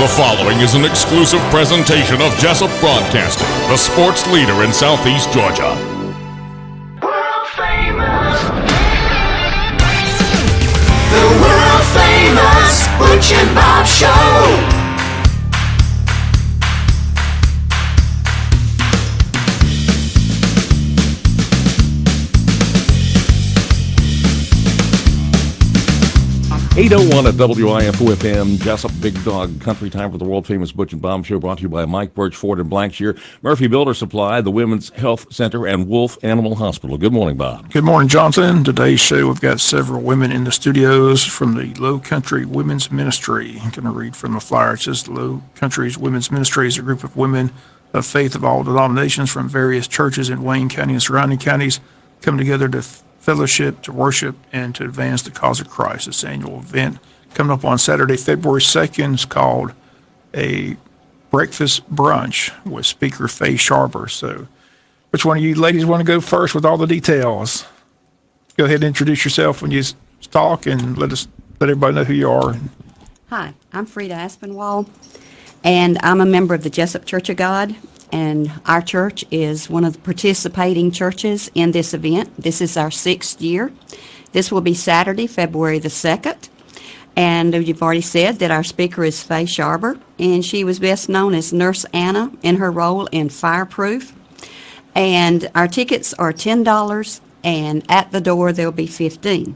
The following is an exclusive presentation of Jesup Broadcasting, the sports leader in Southeast Georgia. World famous. The world famous Butch and Bob Show. .801 at WIFO FM, Jesup, Big Dog Country. Time for the world-famous Butch and Bob Show, brought to you by Mike Birch, Ford and Blackshear, Murphy Builder Supply, the Women's Health Center, and Wolf Animal Hospital. Good morning, Bob. Good morning, Johnson. Today's show, we've got several women in the studios from the Low Country Women's Ministry. I'm going to read from the flyer. It says the Low Country's Women's Ministry is a group of women of faith of all denominations from various churches in Wayne County and surrounding counties come together to fellowship, to worship, and to advance the cause of Christ. This annual event coming up on Saturday, February 2nd is called a breakfast brunch with speaker Faye Sharper. So which one of you ladies want to go first with all the details? Go ahead and introduce yourself when you talk and let everybody know who you are. Hi, I'm Frida Aspinwall, and I'm a member of the Jesup Church of God. And our church is one of the participating churches in this event. This is our 6th year. This will be Saturday, February the 2nd. And you've already said that our speaker is Faye Sharper, and she was best known as Nurse Anna in her role in Fireproof. And our tickets are $10, and at the door they'll be $15.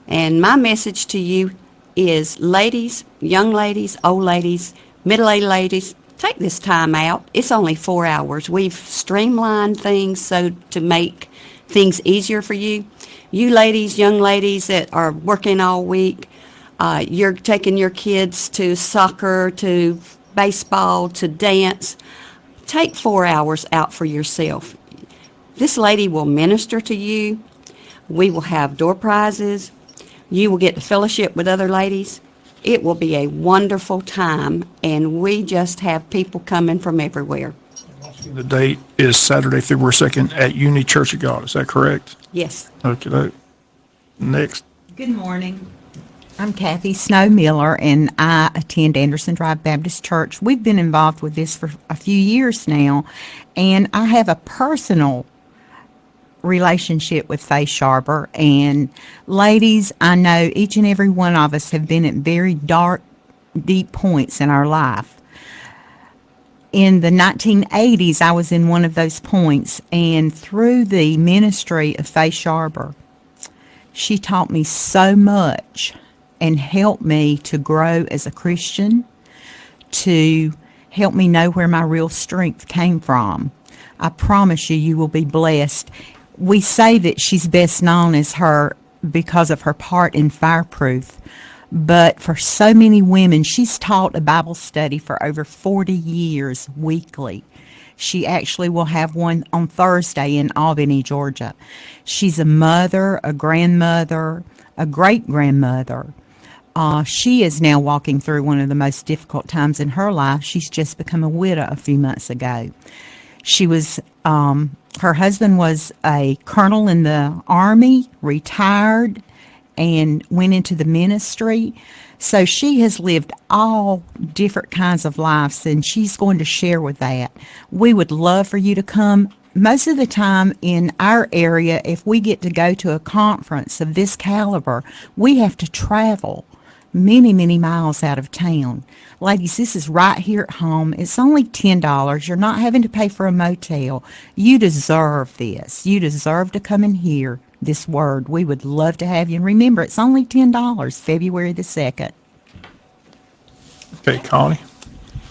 And my message to you is, ladies, young ladies, old ladies, middle-aged ladies, take this time out. It's only 4 hours. We've streamlined things so to make things easier for you. You ladies, young ladies that are working all week, you're taking your kids to soccer, to baseball, to dance. Take 4 hours out for yourself. This lady will minister to you. We will have door prizes. You will get to fellowship with other ladies. It will be a wonderful time, and we just have people coming from everywhere. The date is Saturday, February 2nd at Unity Church of God. Is that correct? Yes. Okay. Next. Good morning. I'm Kathy Snow Miller, and I attend Anderson Drive Baptist Church. We've been involved with this for a few years now, and I have a personal relationship with Faye Sharper. And ladies, I know each and every one of us have been at very dark, deep points in our life. In the 1980s, I was in one of those points, and through the ministry of Faye Sharper, she taught me so much and helped me to grow as a Christian, to help me know where my real strength came from. I promise you, you will be blessed. We say that she's best known as her because of her part in Fireproof, but for so many women, she's taught a Bible study for over 40 years weekly. She actually will have one on Thursday in Albany, Georgia. She's a mother, a grandmother, a great-grandmother. She is now walking through one of the most difficult times in her life. She's just become a widow a few months ago. She was, her husband was a colonel in the Army, retired, and went into the ministry. So she has lived all different kinds of lives, and she's going to share with that. We would love for you to come. Most of the time in our area, if we get to go to a conference of this caliber, we have to travel many, many miles out of town. Ladies, this is right here at home. It's only $10. You're not having to pay for a motel. You deserve this. You deserve to come and hear this word. We would love to have you. And remember, it's only $10, February the 2nd. Okay, Connie.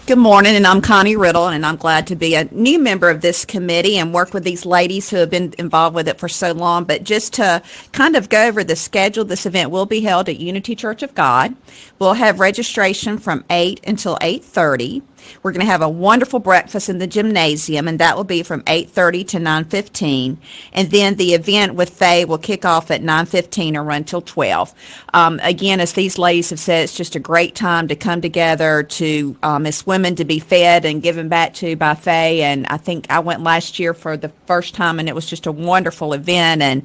Good morning, and I'm Connie Riddle, and I'm glad to be a new member of this committee and work with these ladies who have been involved with it for so long. But just to kind of go over the schedule, this event will be held at Unity Church of God. We'll have registration from 8 until 8:30. We're going to have a wonderful breakfast in the gymnasium, and that will be from 8:30 to 9:15. And then the event with Faye will kick off at 9:15 and run till 12. Again, as these ladies have said, it's just a great time to come together, to as women, to be fed and given back to by Faye. And I think I went last year for the first time, and it was just a wonderful event. And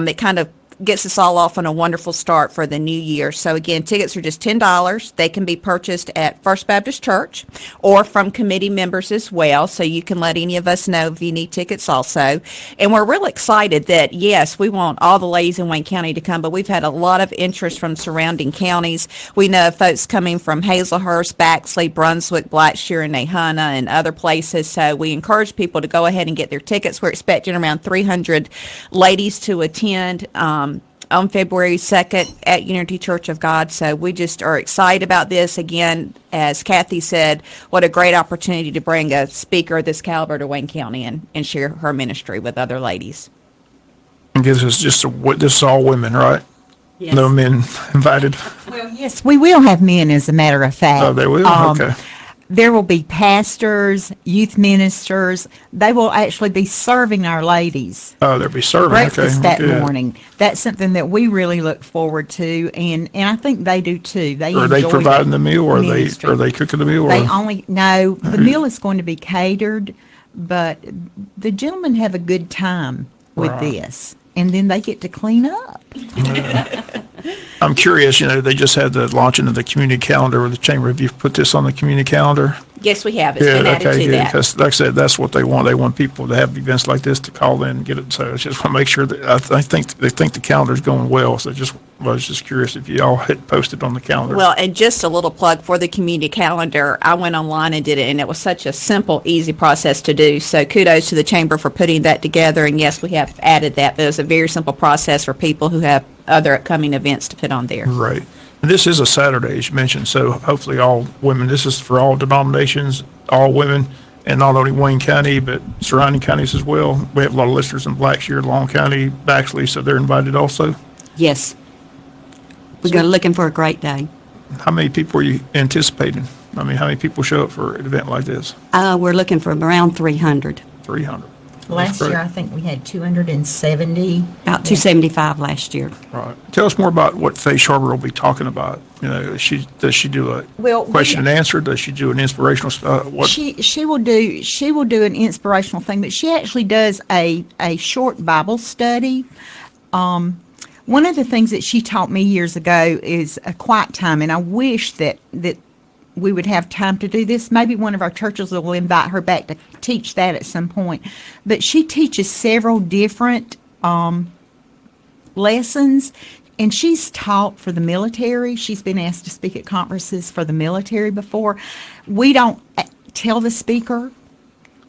it kind of gets us all off on a wonderful start for the new year. So again, tickets are just $10. They can be purchased at First Baptist Church or from committee members as well. So you can let any of us know if you need tickets also. And we're real excited that, yes, we want all the ladies in Wayne County to come, but we've had a lot of interest from surrounding counties. We know of folks coming from Hazelhurst, Baxley, Brunswick, Blackshear, and Nahana, and other places. So we encourage people to go ahead and get their tickets. We're expecting around 300 ladies to attend on February 2nd at Unity Church of God. So we just are excited about this. Again, as Kathy said, what a great opportunity to bring a speaker of this caliber to Wayne County and share her ministry with other ladies. And this is this is all women, right? Yes. No men invited? Well, yes, we will have men, as a matter of fact. Oh, they will? Okay. There will be pastors, youth ministers. They will actually be serving our ladies Oh, they'll be serving. breakfast Okay. that Good. morning. That's something that we really look forward to, and I think they do too. Are they enjoy providing that the meal, or ministry. are they cooking the meal? They Or? only no. The meal is going to be catered, but the gentlemen have a good time with Right. this, and then they get to clean up. I'm curious, they just had the launching of the community calendar with the chamber. Have you put this on the community calendar? Yes, we have. It's been added to good. that. Because like I said, that's what they want. They want people to have events like this to call in and get it. So I just want to make sure that I think they think the calendar's going well. So I was just curious if you all had posted on the calendar. Well, and just a little plug for the community calendar. I went online and did it, and it was such a simple, easy process to do. So kudos to the chamber for putting that together. And yes, we have added that, but it was a very simple process for people who have other upcoming events to put on there. Right. And this is a Saturday, as you mentioned, so hopefully all women, this is for all denominations, all women, and not only Wayne County, but surrounding counties as well. We have a lot of listeners in Blackshear, Long County, Baxley, so they're invited also. Yes. We're looking for a great day. How many people are you anticipating? I mean, how many people show up for an event like this? We're looking for around 300. 300. Last great. year, I think we had 270. About 275 last year. Right. Tell us more about what Faye Sharper will be talking about. Does she do a Well, question and answer? Does she do an inspirational what? She will do an inspirational thing, but she actually does a short Bible study. One of the things that she taught me years ago is a quiet time, and I wish that we would have time to do this. Maybe one of our churches will invite her back to teach that at some point. But she teaches several different lessons, and she's taught for the military. She's been asked to speak at conferences for the military before. We don't tell the speaker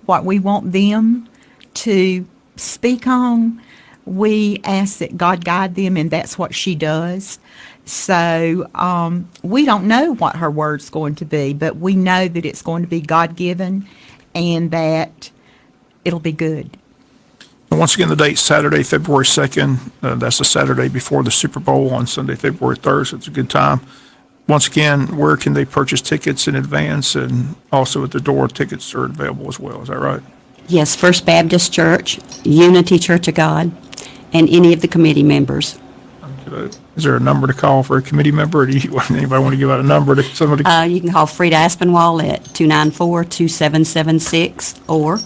what we want them to speak on. We ask that God guide them, and that's what she does. So we don't know what her word's going to be, but we know that it's going to be God-given and that it'll be good. And once again, the date's Saturday, February 2nd. That's the Saturday before the Super Bowl on Sunday, February 3rd, so it's a good time. Once again, where can they purchase tickets in advance? And also at the door, tickets are available as well. Is that right? Yes, First Baptist Church, Unity Church of God, and any of the committee members. Is there a number to call for a committee member, or anybody want to give out a number to somebody? You can call Frida Aspinwall at 294-2776 or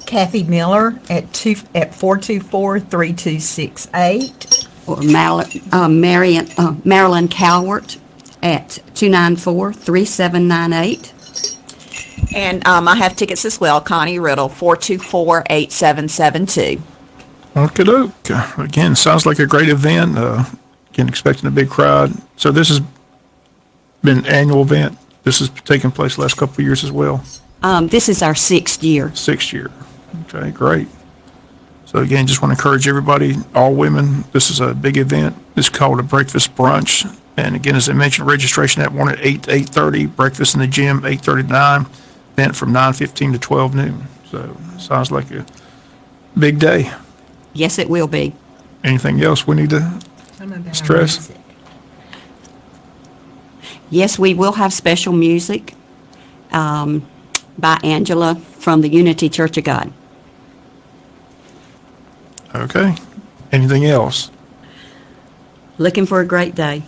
Kathy Miller at 424-3268. or Marilyn Cowart at 294-3798. And I have tickets as well. Connie Riddle, 424-8772. Okey-doke. Again, sounds like a great event. Again, expecting a big crowd. So this has been an annual event. This has taken place the last couple of years as well. This is our 6th year. 6th year. Okay, great. So again, just want to encourage everybody, all women, this is a big event. It's called a breakfast brunch. And again, as I mentioned, registration that morning at 8 to 8:30, breakfast in the gym, 8:30 to 9, event from 9:15 to 12 noon. So sounds like a big day. Yes, it will be. Anything else we need to stress? Yes, we will have special music by Angela from the Unity Church of God. Okay. Anything else? Looking for a great day.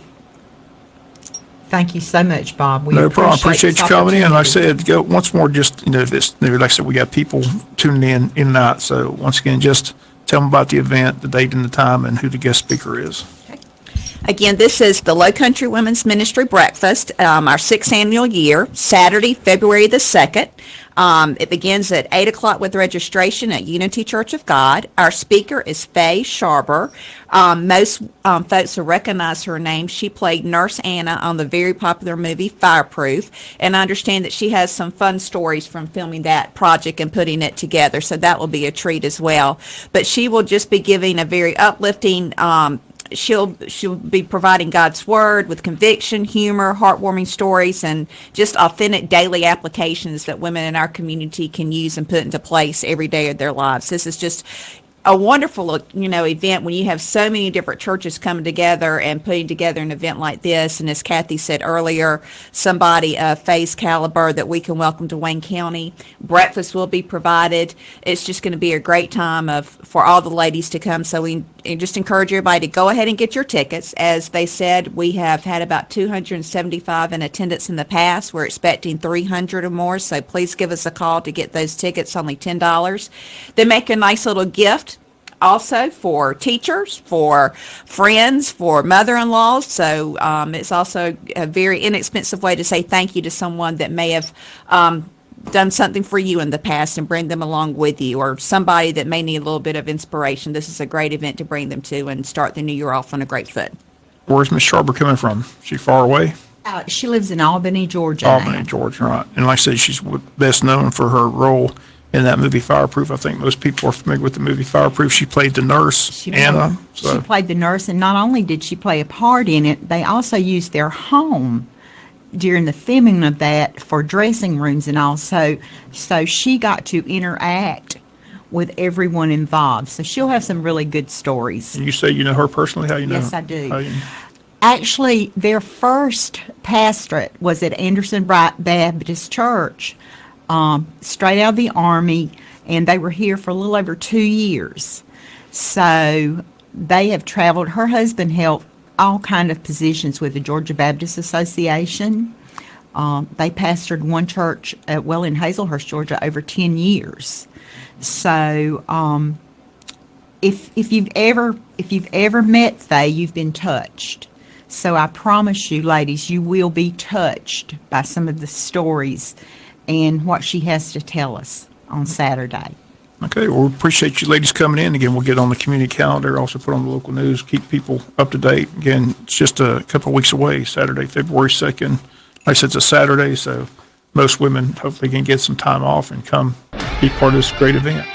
Thank you so much, Bob. We No problem. Appreciate this you coming in. Like I opportunity. said, go once more, just, if it's, like I said, we got people tuning in and out. So once again, just tell them about the event, the date and the time, and who the guest speaker is. Again, this is the Low Country Women's Ministry Breakfast, our 6th annual year, Saturday, February the 2nd. It begins at 8 o'clock with registration at Unity Church of God. Our speaker is Faye Sharber. Most folks will recognize her name. She played Nurse Anna on the very popular movie Fireproof, and I understand that she has some fun stories from filming that project and putting it together, so that will be a treat as well. But she will just be giving a very uplifting She'll be providing God's Word with conviction, humor, heartwarming stories, and just authentic daily applications that women in our community can use and put into place every day of their lives. This is just a wonderful, event when you have so many different churches coming together and putting together an event like this. And as Kathy said earlier, somebody of Faye's caliber that we can welcome to Wayne County. Breakfast will be provided. It's just going to be a great time for all the ladies to come. So we just encourage everybody to go ahead and get your tickets. As they said, we have had about 275 in attendance in the past. We're expecting 300 or more. So please give us a call to get those tickets, only $10. They make a nice little gift also for teachers, for friends, for mother-in-laws. So it's also a very inexpensive way to say thank you to someone that may have done something for you in the past and bring them along with you, or somebody that may need a little bit of inspiration. This is a great event to bring them to and start the new year off on a great foot. Where's Miss Sharber coming from? Is she far away? She lives in Albany, Georgia. Albany, Georgia, right. And like I said, she's best known for her role in that movie Fireproof. I think most people are familiar with the movie Fireproof. She played the nurse, Anna. She played the nurse, and not only did she play a part in it, they also used their home during the filming of that for dressing rooms and all. So she got to interact with everyone involved. So she'll have some really good stories. And you say you know her personally? How you know Yes, her? I do. Actually, their first pastorate was at Anderson Bright Baptist Church, straight out of the Army, and they were here for a little over 2 years. So they have traveled. Her husband held all kind of positions with the Georgia Baptist Association. They pastored one church in Hazelhurst, Georgia, over 10 years. So if you've ever met Faye, you've been touched. So I promise you, ladies, you will be touched by some of the stories and what she has to tell us on Saturday. Okay, well, we appreciate you ladies coming in. Again, we'll get on the community calendar, also put on the local news, keep people up to date. Again, it's just a couple of weeks away, Saturday, February 2nd. Like I said, it's a Saturday, so most women hopefully can get some time off and come be part of this great event.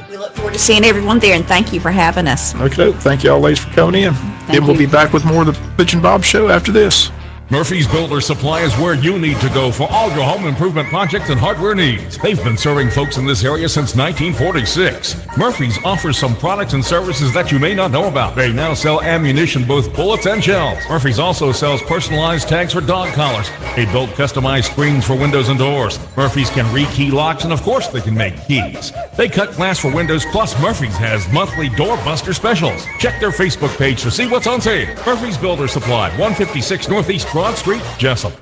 We look forward to seeing everyone there, and thank you for having us. Okay, thank you all ladies for coming in. Then we'll be back with more of the Butch and Bob Show after this. Murphy's Builder Supply is where you need to go for all your home improvement projects and hardware needs. They've been serving folks in this area since 1946. Murphy's offers some products and services that you may not know about. They now sell ammunition, both bullets and shells. Murphy's also sells personalized tags for dog collars. They build customized screens for windows and doors. Murphy's can rekey locks, and of course they can make keys. They cut glass for windows, plus Murphy's has monthly doorbuster specials. Check their Facebook page to see what's on sale. Murphy's Builder Supply, 156 Northeast Broad Street, Jesup.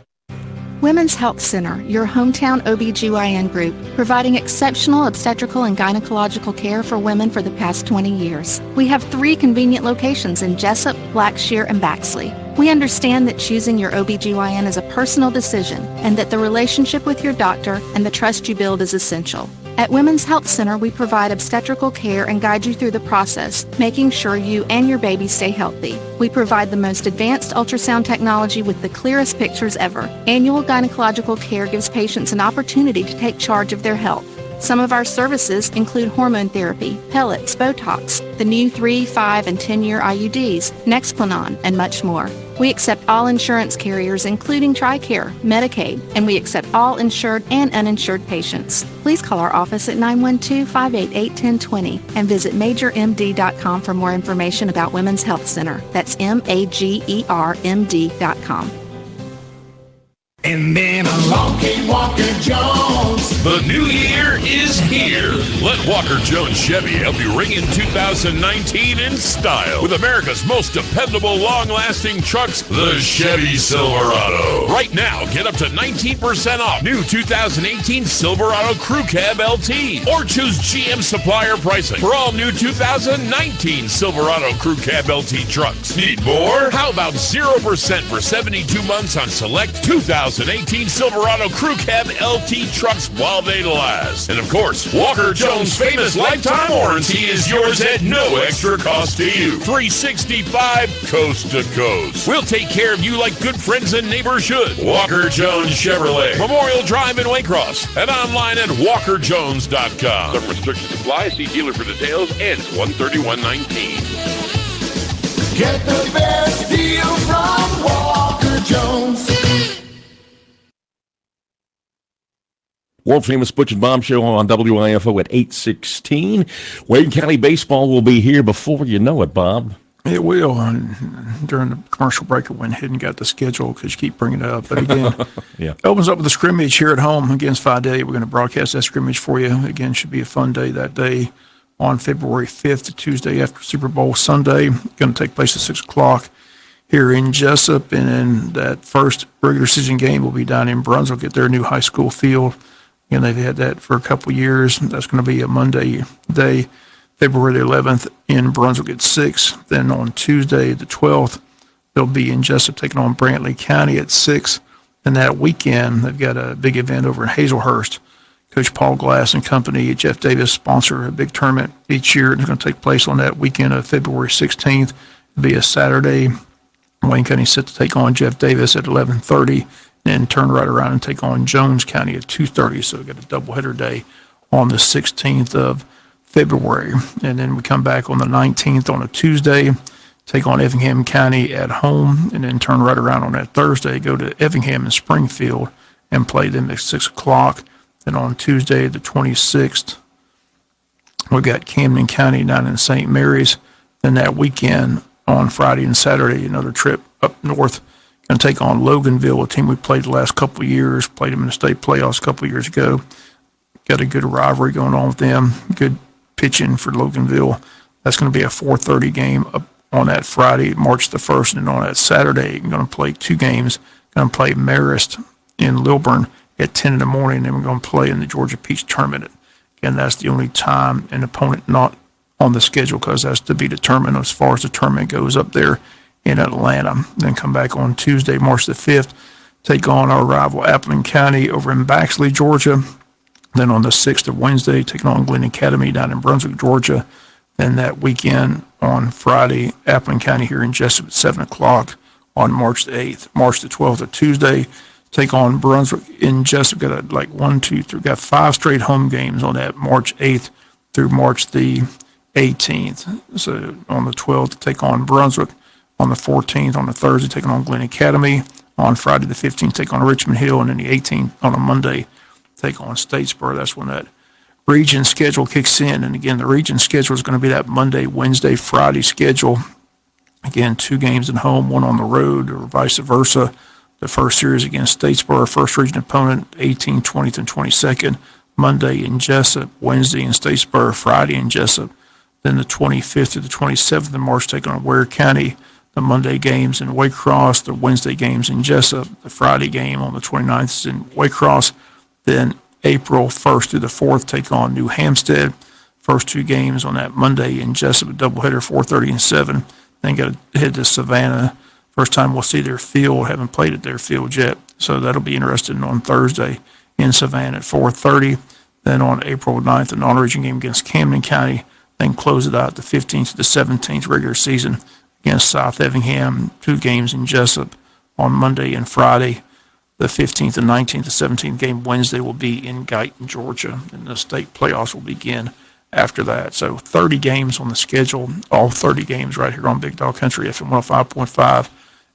Women's Health Center, your hometown OBGYN group, providing exceptional obstetrical and gynecological care for women for the past 20 years. We have 3 convenient locations in Jesup, Blackshear, and Baxley. We understand that choosing your OBGYN is a personal decision and that the relationship with your doctor and the trust you build is essential. At Women's Health Center, we provide obstetrical care and guide you through the process, making sure you and your baby stay healthy. We provide the most advanced ultrasound technology with the clearest pictures ever. Annual gynecological care gives patients an opportunity to take charge of their health. Some of our services include hormone therapy, pellets, Botox, the new 3, 5, and 10-year IUDs, Nexplanon, and much more. We accept all insurance carriers, including TRICARE, Medicaid, and we accept all insured and uninsured patients. Please call our office at 912-588-1020 and visit majormd.com for more information about Women's Health Center. That's MAGERMD.com. And then along came Walker Jones. The new year is here. Let Walker Jones Chevy help you ring in 2019 in style with America's most dependable, long-lasting trucks, the Chevy Silverado. Right now, get up to 19% off new 2018 Silverado Crew Cab LT, or choose GM supplier pricing for all new 2019 Silverado Crew Cab LT trucks. Need more? How about 0% for 72 months on select 2018 Silverado Crew Cab LT trucks while they last? And of course, Walker Jones' famous lifetime warranty is yours at no extra cost to you. 365 coast to coast. We'll take care of you like good friends and neighbors should. Walker Jones Chevrolet, Memorial Drive in Waycross, and online at walkerjones.com. Some restrictions apply. See dealer for details. Ends 131.19. Get the best deal from Walker Jones. World famous Butch and Bob Show on WIFO at 8:16. Wayne County baseball will be here before you know it, Bob. It will. And during the commercial break, I went ahead and got the schedule because you keep bringing it up. But again, Yeah. it opens up with a scrimmage here at home against Fidelity. We're going to broadcast that scrimmage for you. Again, should be a fun day that day on February 5th, Tuesday after Super Bowl Sunday. Going to take place at 6 o'clock here in Jesup. And then that first regular season game will be down in Brunswick at their new high school field. And they've had that for a couple of years. That's going to be a Monday day, February the 11th in Brunswick at 6. Then on Tuesday the 12th, they'll be in Jesup taking on Brantley County at 6. And that weekend, they've got a big event over in Hazelhurst. Coach Paul Glass and company, Jeff Davis sponsor a big tournament each year. It's going to take place on that weekend of February 16th. It'll be a Saturday. Wayne County set to take on Jeff Davis at 11:30. And turn right around and take on Jones County at 2:30. So we've got a doubleheader day on the 16th of February. And then we come back on the 19th on a Tuesday, take on Effingham County at home, and then turn right around on that Thursday, go to Effingham and Springfield and play them at 6 o'clock. Then on Tuesday, the 26th, we've got Camden County down in St. Mary's. Then that weekend on Friday and Saturday, another trip up north. Going to take on Loganville, a team we played the last couple of years, played them in the state playoffs a couple of years ago. Got a good rivalry going on with them, good pitching for Loganville. That's going to be a 4:30 game up on that Friday, March the 1st, and on that Saturday, I'm going to play two games. Going to play Marist in Lilburn at 10 in the morning, and then we're going to play in the Georgia Peach Tournament. Again, that's the only time an opponent not on the schedule because that's to be determined as far as the tournament goes up there in Atlanta. Then come back on Tuesday, March the 5th, take on our rival Appleton County over in Baxley, Georgia. Then on the 6th of Wednesday, taking on Glen Academy down in Brunswick, Georgia. Then that weekend on Friday, Appleton County here in Jesup at 7 o'clock on March the 8th. March the 12th, a Tuesday, take on Brunswick in Jesup. Got 5 straight home games on that March 8th through March the 18th. So on the 12th, take on Brunswick. On the 14th, on the Thursday, taking on Glen Academy. On Friday the 15th, take on Richmond Hill. And then the 18th, on a Monday, take on Statesboro. That's when that region schedule kicks in. And again, the region schedule is going to be that Monday, Wednesday, Friday schedule. Again, 2 games at home, 1 on the road, or vice versa. The first series against Statesboro, first region opponent, 18th, 20th, and 22nd. Monday in Jesup, Wednesday in Statesboro, Friday in Jesup. Then the 25th to the 27th of March, taking on Ware County. The Monday games in Waycross, the Wednesday games in Jesup, the Friday game on the 29th is in Waycross. Then April 1st through the 4th, take on New Hampstead. First 2 games on that Monday in Jesup, a doubleheader, 4:30 and 7. Then got to head to Savannah. First time we'll see their field. Haven't played at their field yet, so that'll be interesting on Thursday in Savannah at 4:30. Then on April 9th, a non-region game against Camden County. Then close it out the 15th to the 17th regular season against South Effingham, 2 games in Jesup on Monday and Friday. The 15th and 19th, the 17th game Wednesday will be in Guyton, Georgia, and the state playoffs will begin after that. So 30 games on the schedule, all 30 games right here on Big Dog Country, FM 105.5.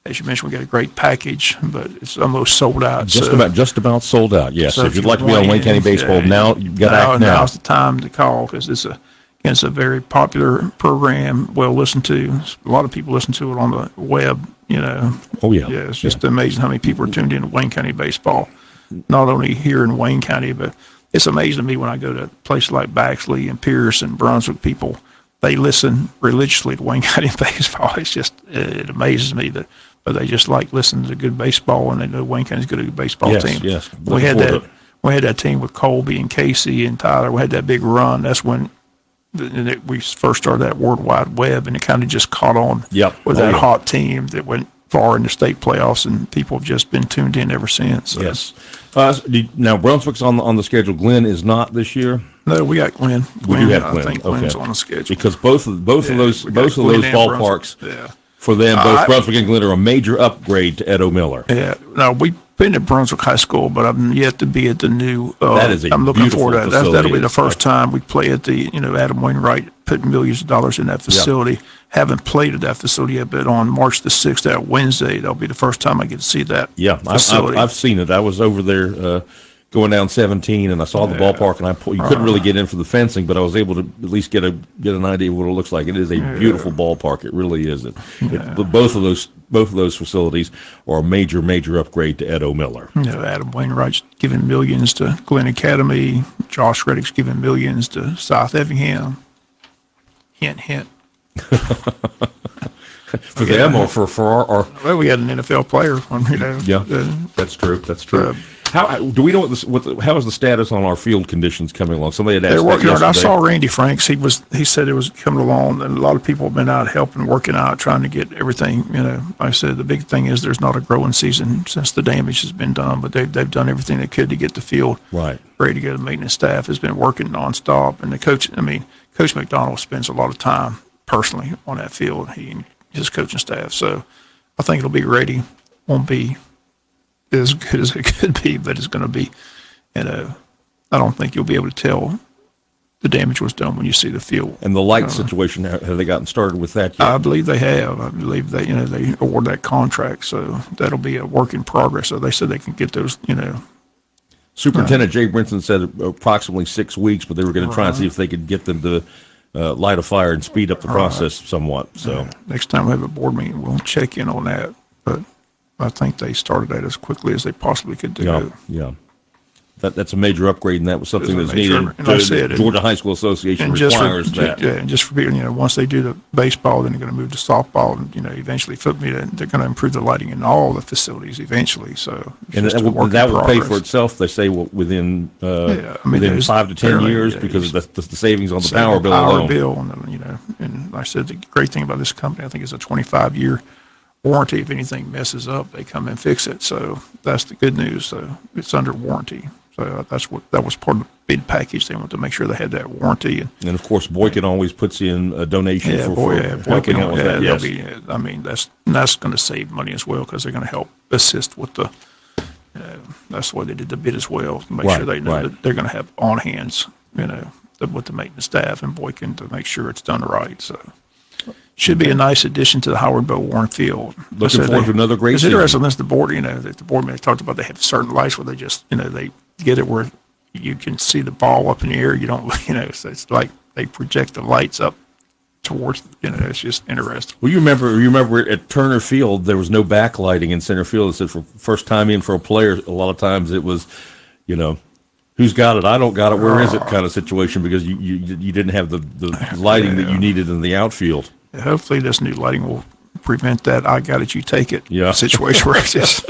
As you mentioned, we got a great package, but it's almost sold out. Just about sold out, yes. So if you'd like to be on Wayne County Baseball, now you've got to act now. Now's the time to call because it's a very popular program, well listened to. A lot of people listen to it on the web, Oh, yeah. Yeah, it's just amazing how many people are tuned in to Wayne County Baseball, not only here in Wayne County, but it's amazing to me when I go to places like Baxley and Pierce and Brunswick, people, they listen religiously to Wayne County baseball. It's just, it amazes me that, but they just like listening to good baseball, and they know Wayne County's got a good baseball team. Yes, we had that team with Colby and Casey and Tyler. We had that big run. That's when we first started that World Wide Web, and it kind of just caught on with that hot team that went far in the state playoffs, and people have just been tuned in ever since. So. Yes. Now, Brunswick's on the schedule. Glenn is not this year? No, we got Glenn. We do have Glenn. I think Glenn's on the schedule. Because both of those ballparks, for them, both Brunswick and Glenn are a major upgrade to Edo Miller. Yeah. No, we've been at Brunswick High School, but I'm yet to be at the new. That is a I'm looking forward to that. That'll be the facility. first time we play at the, Adam Wainwright put millions of dollars in that facility. Yep. Haven't played at that facility yet, but on March the 6th, that Wednesday, that'll be the first time I get to see that facility. I've seen it. I was over there going down 17, and I saw the ballpark, and you couldn't really get in for the fencing, but I was able to at least get an idea of what it looks like. It is a beautiful ballpark. It really is. Both of those facilities are a major upgrade to Edo Miller. Adam Wainwright's giving millions to Glenn Academy. Josh Reddick's giving millions to South Effingham. Hint, hint. For them or for our well, we had an NFL player. That's true. How do we know how is the status on our field conditions coming along? Somebody had asked. They're working on it. I saw Randy Franks. He said it was coming along, and a lot of people have been out helping, working out, trying to get everything. Like I said, the big thing is there's not a growing season since the damage has been done, but they've done everything they could to get the field ready to go. The maintenance staff has been working nonstop, and Coach McDonald spends a lot of time personally on that field. He and his coaching staff. So I think it'll be ready. Won't be as good as it could be, but it's going to be, I don't think you'll be able to tell the damage was done when you see the field. And the light situation, have they gotten started with that yet? I believe they have. I believe they award that contract, so that'll be a work in progress. So they said they can get those, Superintendent Jay Brinson said approximately 6 weeks, but they were going to try and see if they could get them to light a fire and speed up the process somewhat. So next time we have a board meeting, we'll check in on that. But I think they started that as quickly as they possibly could do. Yeah. That's a major upgrade, and that was something that's needed. The Georgia High School Association requires that. Yeah, and just for people, once they do the baseball, then they're going to move to softball, and eventually football. They're going to improve the lighting in all the facilities eventually. So, and that will pay for itself. They say within 5 to 10 years, because of the savings on the power bill alone. And like I said, the great thing about this company, I think, is a 25-year warranty. If anything messes up, they come and fix it. So that's the good news. So it's under warranty. So that was part of the bid package. They wanted to make sure they had that warranty. And of course, Boykin always puts in a donation for helping out with that. Yes. That's going to save money as well, because they're going to help assist with the. That's why they did the bid as well, to make sure they know that they're going to have on hands, with the maintenance staff and Boykin to make sure it's done right. So. Should be a nice addition to the Howard Bo Warren Field. Looking forward to another great season. It's interesting, the board, that the board members talked about, they have certain lights where they just, they get it where you can see the ball up in the air. You don't, so it's like they project the lights up towards, it's just interesting. Well, you remember at Turner Field, there was no backlighting in center field. It said for first time in for a player, a lot of times it was, who's got it? I don't got it. Where is it? Kind of situation, because you didn't have the lighting that you needed in the outfield. Hopefully this new lighting will prevent that "I got it, you take it" situation where it's just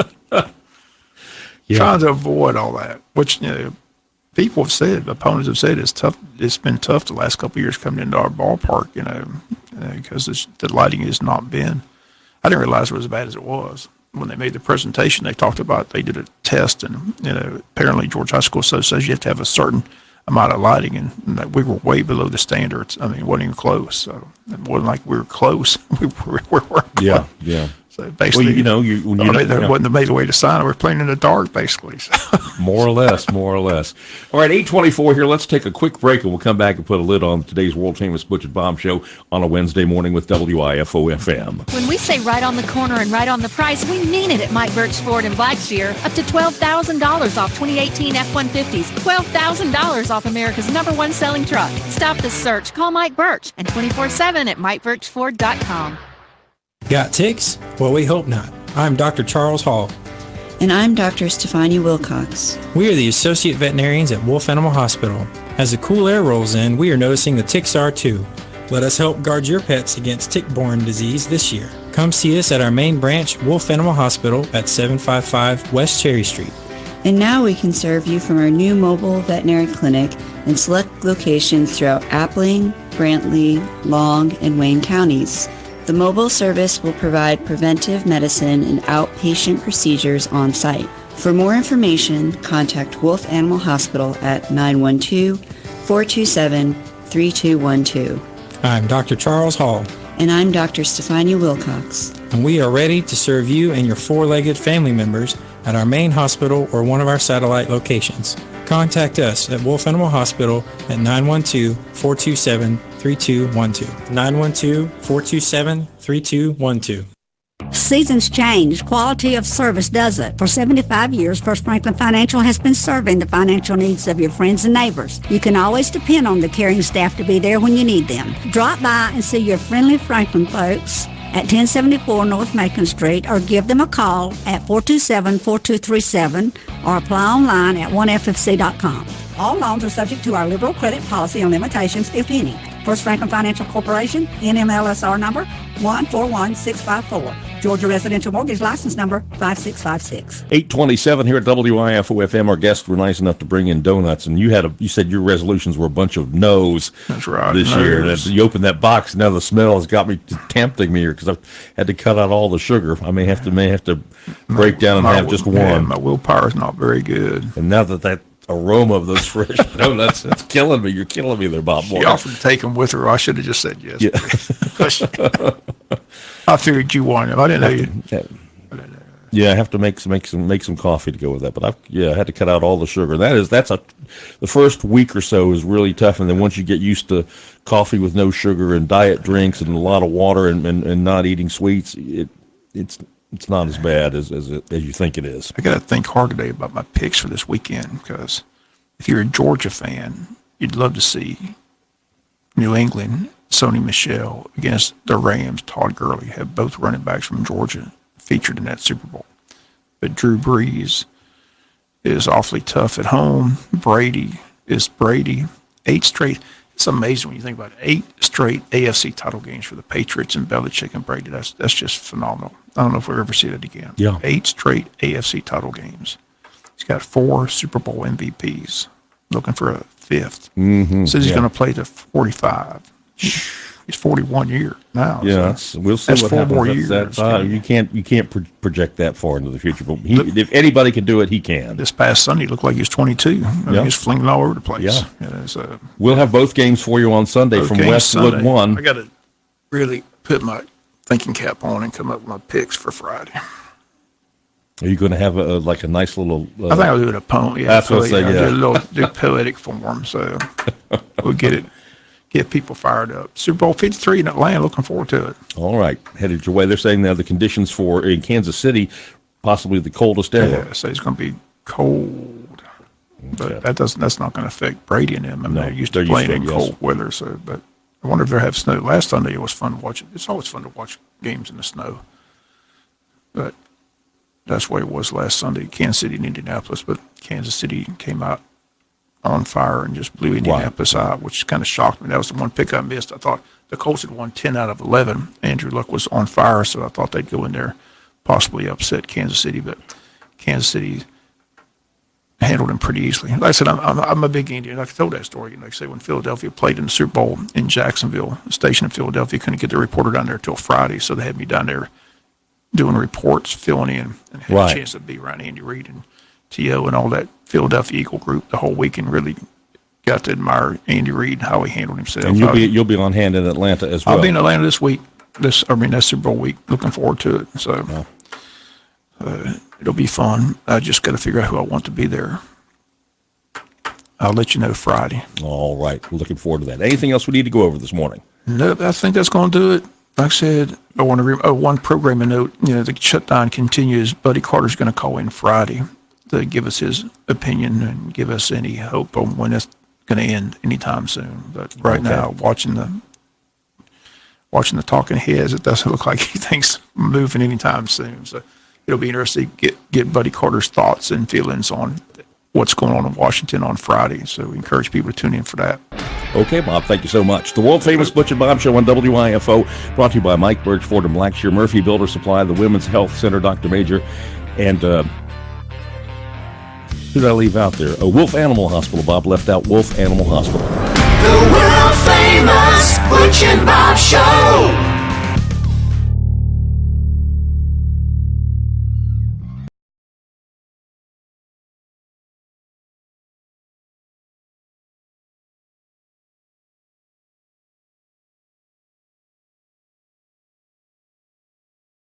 trying to avoid all that. Which people have said, opponents have said, it's tough. It's been tough the last couple of years coming into our ballpark, because the lighting has not been. I didn't realize it was as bad as it was. When they made the presentation, they talked about they did a test, and apparently Georgia High School says you have to have a certain amount of lighting, and we were way below the standards. I mean, it wasn't even close. So it wasn't like we were close. we weren't close. Yeah. So basically, there wasn't a major way to sign it. We're playing in the dark, basically. So. More or less. All right, 8:24 here. Let's take a quick break, and we'll come back and put a lid on today's world famous Butch and Bob Show on a Wednesday morning with WIFO FM. When we say right on the corner and right on the price, we mean it at Mike Birch Ford in Blackshear. Up to $12,000 off 2018 F-150s. $12,000 off America's #1 selling truck. Stop the search. Call Mike Birch, and 24/7 at MikeBirchFord.com. Got ticks? Well, we hope not. I'm Dr. Charles Hall. And I'm Dr. Stefania Wilcox. We are the Associate Veterinarians at Wolf Animal Hospital. As the cool air rolls in, we are noticing the ticks are too. Let us help guard your pets against tick-borne disease this year. Come see us at our main branch, Wolf Animal Hospital, at 755 West Cherry Street. And now we can serve you from our new mobile veterinary clinic in select locations throughout Appling, Brantley, Long, and Wayne counties. The mobile service will provide preventive medicine and outpatient procedures on site. For more information, contact Wolf Animal Hospital at 912-427-3212. I'm Dr. Charles Hall. And I'm Dr. Stefania Wilcox. And we are ready to serve you and your four-legged family members at our main hospital or one of our satellite locations. Contact us at Wolf Animal Hospital at 912-427-3212. 912-427-3212. Seasons change. Quality of service doesn't. For 75 years, First Franklin Financial has been serving the financial needs of your friends and neighbors. You can always depend on the caring staff to be there when you need them. Drop by and see your friendly Franklin folks at 1074 North Macon Street, or give them a call at 427-4237, or apply online at oneffc.com. All loans are subject to our liberal credit policy and limitations, if any. First Franklin Financial Corporation, NMLSR number 141654. Georgia Residential Mortgage License number 5656. 827 here at WIFO-FM. Our guests were nice enough to bring in donuts, and you said your resolutions were a bunch of no's. That's right. This year. And you opened that box, now the smell has got me tempting me here because I've had to cut out all the sugar. I may have to break down and have just one. Yeah, my willpower is not very good. And now that aroma of those fresh donuts, that's killing me. You're killing me there, Bob. She offered to take them with her. I should have just said yes. Yeah. I figured you wanted them. I didn't know you. Yeah, I have to make some coffee to go with that. But I had to cut out all the sugar. The first week or so is really tough, and then once you get used to coffee with no sugar and diet drinks and a lot of water and not eating sweets, it's not as bad as you think it is. I got to think hard today about my picks for this weekend, because if you're a Georgia fan, you'd love to see New England, Sony Michel, against the Rams, Todd Gurley, have both running backs from Georgia featured in that Super Bowl. But Drew Brees is awfully tough at home. Brady, 8 straight. It's amazing when you think about it. 8 straight AFC title games for the Patriots and Belichick and Brady. That's just phenomenal. I don't know if we'll ever see that again. Yeah. 8 straight AFC title games. He's got 4 Super Bowl MVPs. Looking for a 5th. Mm-hmm. Says he's going to play to 45. He's 41 years now. Yeah, so we'll see what 4 happens. more years. You can't project that far into the future. But if anybody can do it, he can. This past Sunday looked like he was 22. He was flinging all over the place. Yeah. We'll have both games for you on Sunday from Westwood 1. I got to really put my thinking cap on and come up with my picks for Friday. Are you going to have a nice little? I think I'll do it a poem. Yeah, that's what I say. Yeah, do poetic form. So we'll get people fired up. Super Bowl 53 in Atlanta. Looking forward to it. All right, headed your way. They're saying now the conditions in Kansas City, possibly the coldest ever. Yeah, so it's going to be cold, but that's not going to affect Brady and them. I mean, they're used to playing in cold weather. So, but I wonder if they have snow. Last Sunday it was fun to watch it. It's always fun to watch games in the snow, but that's the way it was last Sunday. Kansas City and Indianapolis, but Kansas City came out on fire and just blew Indianapolis out, which kind of shocked me. That was the one pick I missed. I thought the Colts had won 10 out of 11. Andrew Luck was on fire, so I thought they'd go in there, possibly upset Kansas City, but Kansas City handled him pretty easily. Like I said, I'm a big Indian. I told that story. Like I say, when Philadelphia played in the Super Bowl in Jacksonville, the station in Philadelphia couldn't get the reporter down there until Friday, so they had me down there doing reports, filling in, and had a chance to be around Andy Reid and T.O. and all that Philadelphia Eagle group the whole week, and really got to admire Andy Reid and how he handled himself. And you'll be on hand in Atlanta as well. I'll be in Atlanta this week. That's Super Bowl week. Looking forward to it. So it'll be fun. I just got to figure out who I want to be there. I'll let you know Friday. All right. We're looking forward to that. Anything else we need to go over this morning? Nope. I think that's going to do it. Like I said, I want to one programming note. The shutdown continues. Buddy Carter's going to call in Friday to give us his opinion and give us any hope on when it's going to end anytime soon. But right now, watching the talking heads, it doesn't look like anything's moving anytime soon. So it'll be interesting to get Buddy Carter's thoughts and feelings on what's going on in Washington on Friday. So we encourage people to tune in for that. Okay, Bob, thank you so much. The world-famous Butch and Bob Show on WIFO, brought to you by Mike Birch, Ford and Blackshear, Murphy Builder Supply, the Women's Health Center, Dr. Major, and who did I leave out there? Wolf Animal Hospital. Bob left out Wolf Animal Hospital. The world-famous Butch and Bob Show.